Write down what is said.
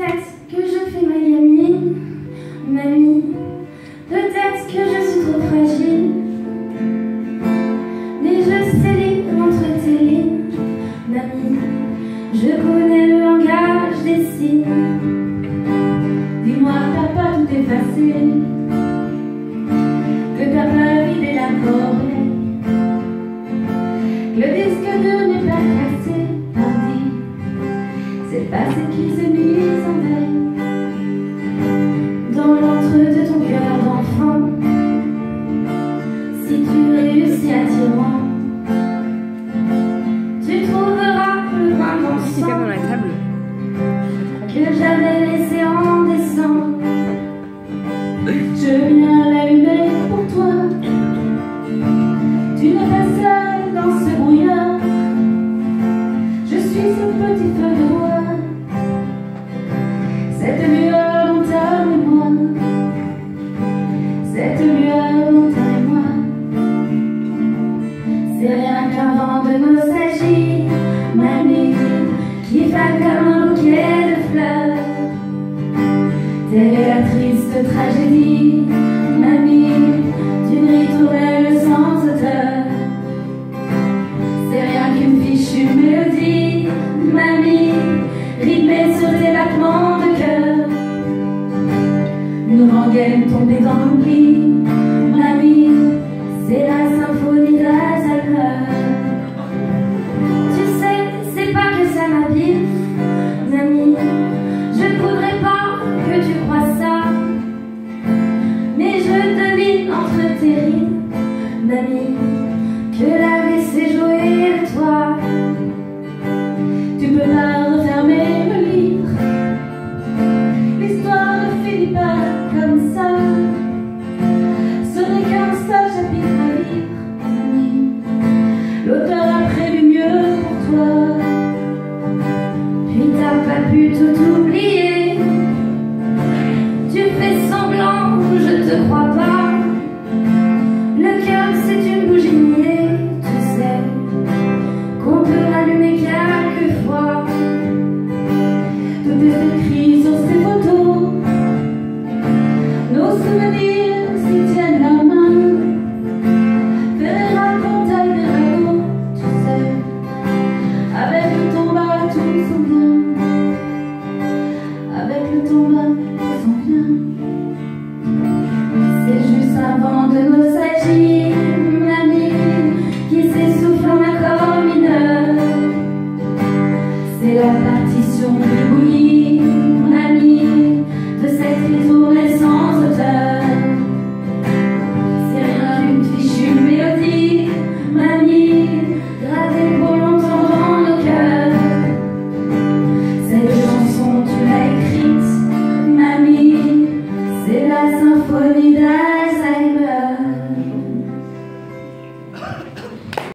Peut-être que je fais ma gamine, mamie. Peut-être que je suis trop fragile, mais je sais lire entre tes lignes, mamie. Je connais le langage des signes. Dis-moi que t'as pas tout effacé, que t'as pas vidé la corbeille, que le disque dur n'est pas cassé, pardi. C'est pas ce qui s'est mis en veille dans l'antre de ton cœur d'enfant. Si tu réussis à t'y rendre, tu trouveras le vin dans le sang Comme dans la table que j'avais laissé en décembre. Je viens l'allumer pour toi. Tu n'es pas seul dans ce brouillard. Je suis ce petit feu de bois, cette lueur dont ta mémoire, cette lueur dont ta mémoire. C'est rien qu'un vent de nostalgie, mamie, qui fane comme un bouquet de fleurs. Telle est la triste tragédie, mamie, d'une ritournelle sans auteur. C'est rien qu'une fichue mélodie, mamie, rythmée sur tes battements de cœur. Une rengaine tombée dans l'oubli, mamie, c'est la symphonie d'Alzheimer. Tu sais, c'est pas que ça m'habille, mamie. Je ne voudrais pas que tu crois ça, mais je devine entre tes rides, mamie, que la vie s'est jouée de toi. Tu peux pas refermer le livre, l'histoire ne finit pas comme ça. Ce n'est qu'un seul chapitre à lire, mamie. L'auteur a prévu mieux pour toi, puis t'as pas pu tout